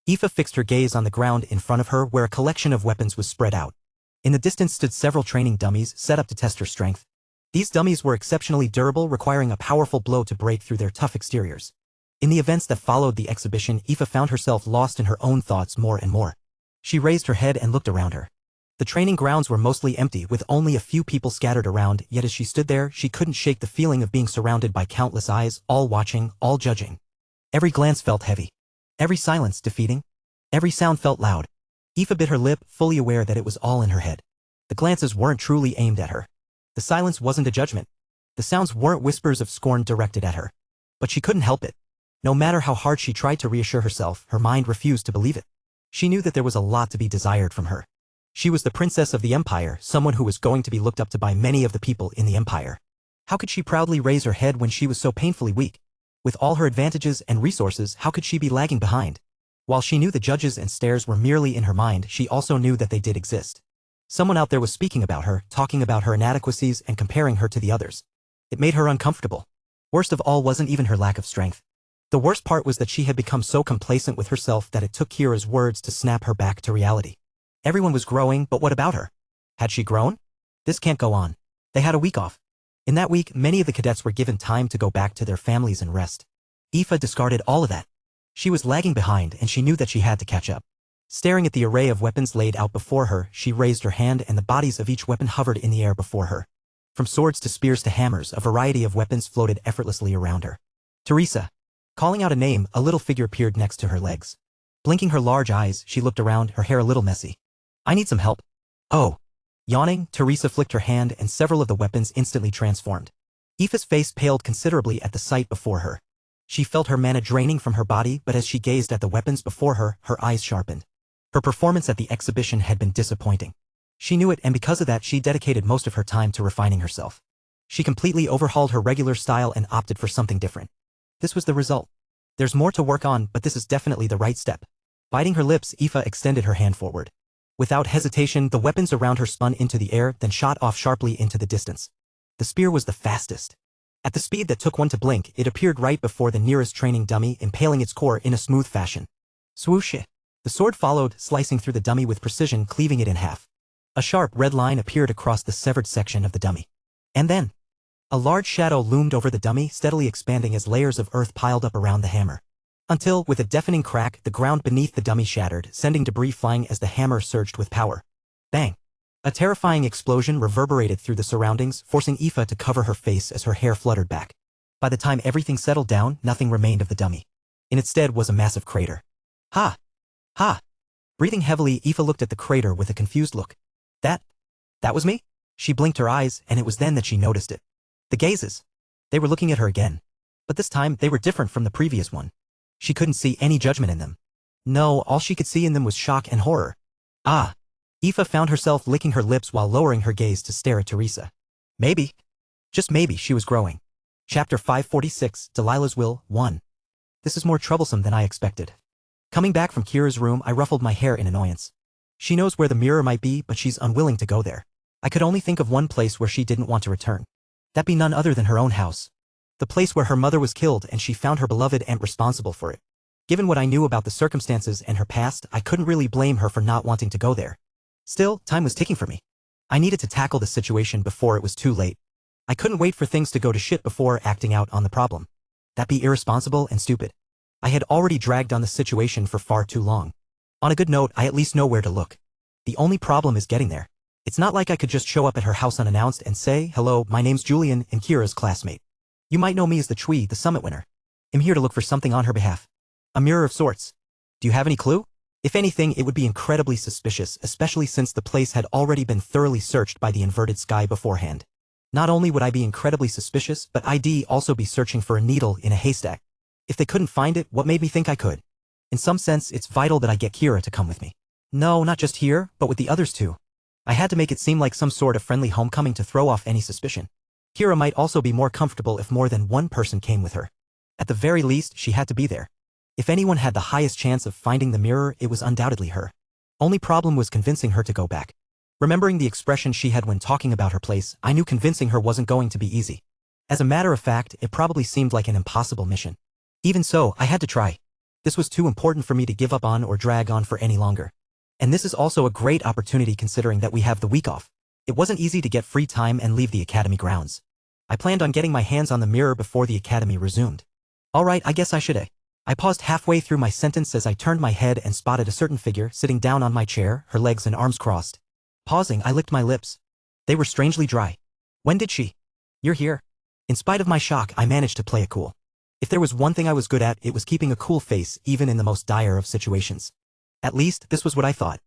Aoife fixed her gaze on the ground in front of her where a collection of weapons was spread out. In the distance stood several training dummies set up to test her strength. These dummies were exceptionally durable, requiring a powerful blow to break through their tough exteriors. In the events that followed the exhibition, Aoife found herself lost in her own thoughts more and more. She raised her head and looked around her. The training grounds were mostly empty, with only a few people scattered around, yet as she stood there, she couldn't shake the feeling of being surrounded by countless eyes, all watching, all judging. Every glance felt heavy. Every silence defeating. Every sound felt loud. Aoife bit her lip, fully aware that it was all in her head. The glances weren't truly aimed at her. The silence wasn't a judgment. The sounds weren't whispers of scorn directed at her. But she couldn't help it. No matter how hard she tried to reassure herself, her mind refused to believe it. She knew that there was a lot to be desired from her. She was the princess of the Empire, someone who was going to be looked up to by many of the people in the Empire. How could she proudly raise her head when she was so painfully weak? With all her advantages and resources, how could she be lagging behind? While she knew the judges and stares were merely in her mind, she also knew that they did exist. Someone out there was speaking about her, talking about her inadequacies and comparing her to the others. It made her uncomfortable. Worst of all wasn't even her lack of strength. The worst part was that she had become so complacent with herself that it took Kira's words to snap her back to reality. Everyone was growing, but what about her? Had she grown? This can't go on. They had a week off. In that week, many of the cadets were given time to go back to their families and rest. Aoife discarded all of that. She was lagging behind and she knew that she had to catch up. Staring at the array of weapons laid out before her, she raised her hand and the bodies of each weapon hovered in the air before her. From swords to spears to hammers, a variety of weapons floated effortlessly around her. Teresa. Calling out a name, a little figure appeared next to her legs. Blinking her large eyes, she looked around, her hair a little messy. I need some help. Oh. Yawning, Teresa flicked her hand and several of the weapons instantly transformed. Aoife's face paled considerably at the sight before her. She felt her mana draining from her body, but as she gazed at the weapons before her, her eyes sharpened. Her performance at the exhibition had been disappointing. She knew it, and because of that she dedicated most of her time to refining herself. She completely overhauled her regular style and opted for something different. This was the result. There's more to work on, but this is definitely the right step. Biting her lips, Aoife extended her hand forward. Without hesitation, the weapons around her spun into the air, then shot off sharply into the distance. The spear was the fastest. At the speed that took one to blink, it appeared right before the nearest training dummy, impaling its core in a smooth fashion. Swoosh! The sword followed, slicing through the dummy with precision, cleaving it in half. A sharp red line appeared across the severed section of the dummy. And then, a large shadow loomed over the dummy, steadily expanding as layers of earth piled up around the hammer. Until, with a deafening crack, the ground beneath the dummy shattered, sending debris flying as the hammer surged with power. Bang! A terrifying explosion reverberated through the surroundings, forcing Aoife to cover her face as her hair fluttered back. By the time everything settled down, nothing remained of the dummy. In its stead was a massive crater. Ha! Ha! Breathing heavily, Aoife looked at the crater with a confused look. That was me? She blinked her eyes, and it was then that she noticed it. The gazes. They were looking at her again. But this time, they were different from the previous one. She couldn't see any judgment in them. No, all she could see in them was shock and horror. Ah! Aoife found herself licking her lips while lowering her gaze to stare at Teresa. Maybe, just maybe, she was growing. Chapter 546, Delilah's Will, 1. This is more troublesome than I expected. Coming back from Kira's room, I ruffled my hair in annoyance. She knows where the mirror might be, but she's unwilling to go there. I could only think of one place where she didn't want to return. That be none other than her own house. The place where her mother was killed and she found her beloved aunt responsible for it. Given what I knew about the circumstances and her past, I couldn't really blame her for not wanting to go there. Still, time was ticking for me. I needed to tackle the situation before it was too late. I couldn't wait for things to go to shit before acting out on the problem. That'd be irresponsible and stupid. I had already dragged on the situation for far too long. On a good note, I at least know where to look. The only problem is getting there. It's not like I could just show up at her house unannounced and say, "Hello, my name's Julian and Kira's classmate. You might know me as the Chui, the summit winner. I'm here to look for something on her behalf. A mirror of sorts. Do you have any clue?" If anything, it would be incredibly suspicious, especially since the place had already been thoroughly searched by the inverted sky beforehand. Not only would I be incredibly suspicious, but I'd also be searching for a needle in a haystack. If they couldn't find it, what made me think I could? In some sense, it's vital that I get Kira to come with me. No, not just here, but with the others too. I had to make it seem like some sort of friendly homecoming to throw off any suspicion. Kira might also be more comfortable if more than one person came with her. At the very least, she had to be there. If anyone had the highest chance of finding the mirror, it was undoubtedly her. Only problem was convincing her to go back. Remembering the expression she had when talking about her place, I knew convincing her wasn't going to be easy. As a matter of fact, it probably seemed like an impossible mission. Even so, I had to try. This was too important for me to give up on or drag on for any longer. And this is also a great opportunity considering that we have the week off. It wasn't easy to get free time and leave the academy grounds. I planned on getting my hands on the mirror before the academy resumed. Alright, I guess I should. I paused halfway through my sentence as I turned my head and spotted a certain figure sitting down on my chair, her legs and arms crossed. Pausing, I licked my lips. They were strangely dry. When did she? You're here. In spite of my shock, I managed to play it cool. If there was one thing I was good at, it was keeping a cool face even in the most dire of situations. At least, this was what I thought.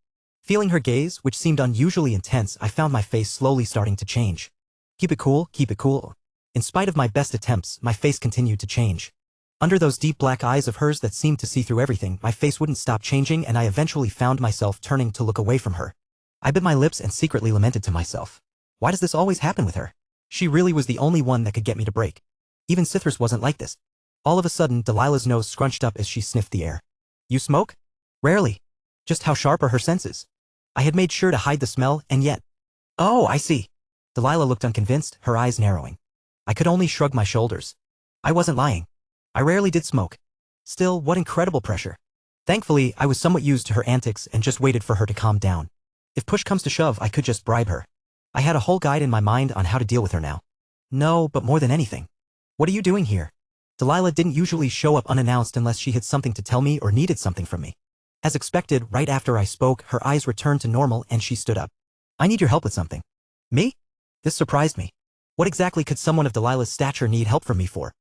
Feeling her gaze, which seemed unusually intense, I found my face slowly starting to change. Keep it cool, keep it cool. In spite of my best attempts, my face continued to change. Under those deep black eyes of hers that seemed to see through everything, my face wouldn't stop changing and I eventually found myself turning to look away from her. I bit my lips and secretly lamented to myself. Why does this always happen with her? She really was the only one that could get me to break. Even Cithras wasn't like this. All of a sudden, Delilah's nose scrunched up as she sniffed the air. You smoke? Rarely. Just how sharp are her senses? I had made sure to hide the smell, and yet... Oh, I see. Delilah looked unconvinced, her eyes narrowing. I could only shrug my shoulders. I wasn't lying. I rarely did smoke. Still, what incredible pressure. Thankfully, I was somewhat used to her antics and just waited for her to calm down. If push comes to shove, I could just bribe her. I had a whole guide in my mind on how to deal with her now. No, but more than anything. What are you doing here? Delilah didn't usually show up unannounced unless she had something to tell me or needed something from me. As expected, right after I spoke, her eyes returned to normal and she stood up. I need your help with something. Me? This surprised me. What exactly could someone of Delilah's stature need help from me for?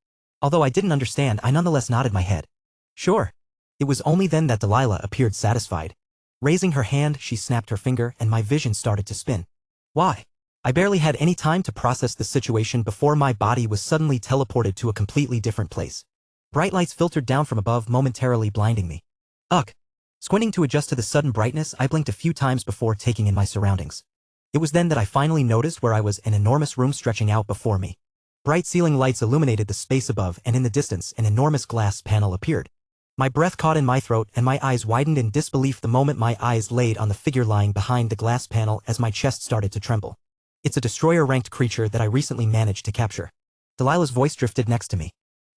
Although I didn't understand, I nonetheless nodded my head. Sure. It was only then that Delilah appeared satisfied. Raising her hand, she snapped her finger and my vision started to spin. Why? I barely had any time to process the situation before my body was suddenly teleported to a completely different place. Bright lights filtered down from above, momentarily blinding me. Ugh. Squinting to adjust to the sudden brightness, I blinked a few times before taking in my surroundings. It was then that I finally noticed where I was, an enormous room stretching out before me. Bright ceiling lights illuminated the space above, and in the distance, an enormous glass panel appeared. My breath caught in my throat, and my eyes widened in disbelief the moment my eyes laid on the figure lying behind the glass panel as my chest started to tremble. It's a destroyer-ranked creature that I recently managed to capture. Delilah's voice drifted next to me.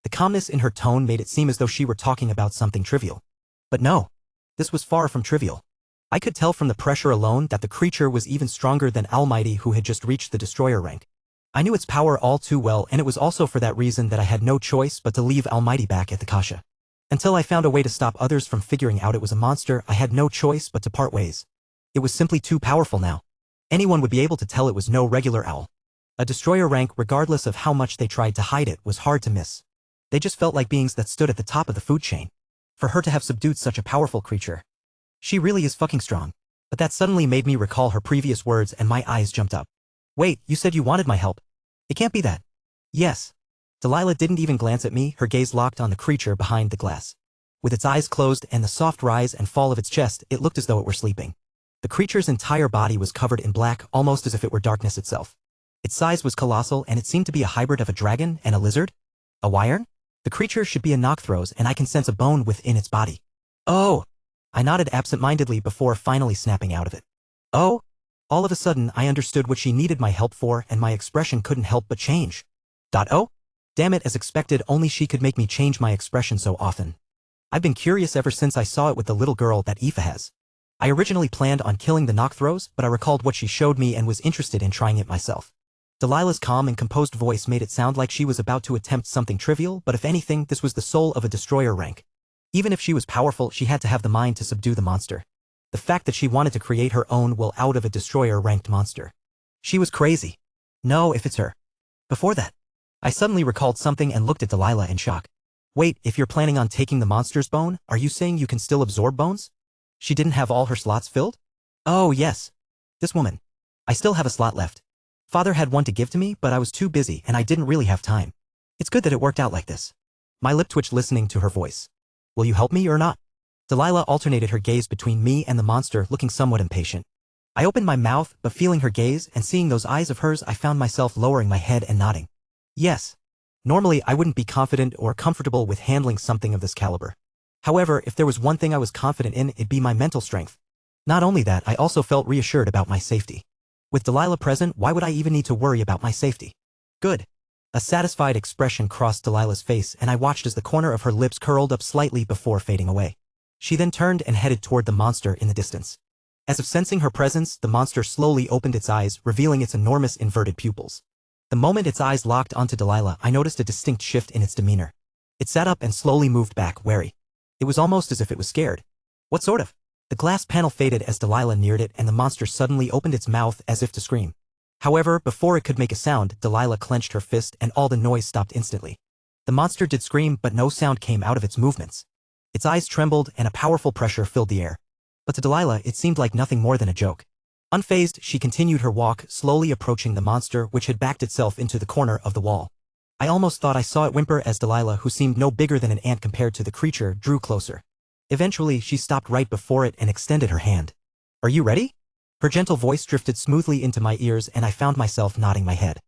The calmness in her tone made it seem as though she were talking about something trivial. But no. This was far from trivial. I could tell from the pressure alone that the creature was even stronger than Almighty, who had just reached the destroyer rank. I knew its power all too well, and it was also for that reason that I had no choice but to leave Almighty back at the Kasha. Until I found a way to stop others from figuring out it was a monster, I had no choice but to part ways. It was simply too powerful now. Anyone would be able to tell it was no regular owl. A destroyer rank, regardless of how much they tried to hide it, was hard to miss. They just felt like beings that stood at the top of the food chain. For her to have subdued such a powerful creature. She really is fucking strong. But that suddenly made me recall her previous words and my eyes jumped up. Wait, you said you wanted my help. It can't be that. Yes. Delilah didn't even glance at me, her gaze locked on the creature behind the glass. With its eyes closed and the soft rise and fall of its chest, it looked as though it were sleeping. The creature's entire body was covered in black, almost as if it were darkness itself. Its size was colossal, and it seemed to be a hybrid of a dragon and a lizard. A wyvern? The creature should be a Nocthros, and I can sense a bone within its body. Oh! I nodded absent-mindedly before finally snapping out of it. Oh! All of a sudden, I understood what she needed my help for, and my expression couldn't help but change. Oh? Damn it, as expected, only she could make me change my expression so often. I've been curious ever since I saw it with the little girl that Aoife has. I originally planned on killing the Nocthros, but I recalled what she showed me and was interested in trying it myself. Delilah's calm and composed voice made it sound like she was about to attempt something trivial, but if anything, this was the soul of a destroyer rank. Even if she was powerful, she had to have the mind to subdue the monster. The fact that she wanted to create her own will out of a destroyer-ranked monster. She was crazy. No, if it's her. Before that, I suddenly recalled something and looked at Delilah in shock. Wait, if you're planning on taking the monster's bone, are you saying you can still absorb bones? She didn't have all her slots filled? Oh, yes. This woman. I still have a slot left. Father had one to give to me, but I was too busy and I didn't really have time. It's good that it worked out like this. My lip twitched listening to her voice. Will you help me or not? Delilah alternated her gaze between me and the monster, looking somewhat impatient. I opened my mouth, but feeling her gaze and seeing those eyes of hers, I found myself lowering my head and nodding. Yes. Normally, I wouldn't be confident or comfortable with handling something of this caliber. However, if there was one thing I was confident in, it'd be my mental strength. Not only that, I also felt reassured about my safety. With Delilah present, why would I even need to worry about my safety? Good. A satisfied expression crossed Delilah's face, and I watched as the corner of her lips curled up slightly before fading away. She then turned and headed toward the monster in the distance. As if sensing her presence, the monster slowly opened its eyes, revealing its enormous inverted pupils. The moment its eyes locked onto Delilah, I noticed a distinct shift in its demeanor. It sat up and slowly moved back, wary. It was almost as if it was scared. What sort of? The glass panel faded as Delilah neared it, and the monster suddenly opened its mouth as if to scream. However, before it could make a sound, Delilah clenched her fist and all the noise stopped instantly. The monster did scream, but no sound came out of its movements. Its eyes trembled and a powerful pressure filled the air. But to Delilah, it seemed like nothing more than a joke. Unfazed, she continued her walk, slowly approaching the monster, which had backed itself into the corner of the wall. I almost thought I saw it whimper as Delilah, who seemed no bigger than an ant compared to the creature, drew closer. Eventually, she stopped right before it and extended her hand. Are you ready? Her gentle voice drifted smoothly into my ears, and I found myself nodding my head.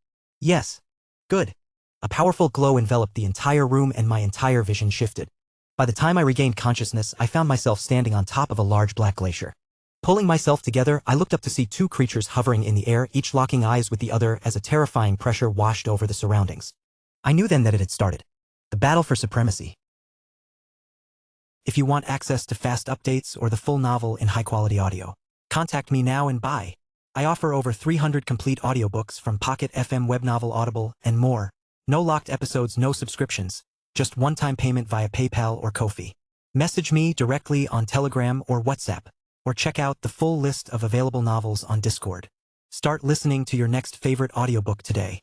Yes. Good. A powerful glow enveloped the entire room and my entire vision shifted. By the time I regained consciousness, I found myself standing on top of a large black glacier. Pulling myself together, I looked up to see two creatures hovering in the air, each locking eyes with the other as a terrifying pressure washed over the surroundings. I knew then that it had started. The battle for supremacy. If you want access to fast updates or the full novel in high-quality audio, contact me now and buy. I offer over 300 complete audiobooks from Pocket FM, Webnovel, Audible, and more. No locked episodes, no subscriptions. Just one-time payment via PayPal or Ko-fi. Message me directly on Telegram or WhatsApp, or check out the full list of available novels on Discord. Start listening to your next favorite audiobook today.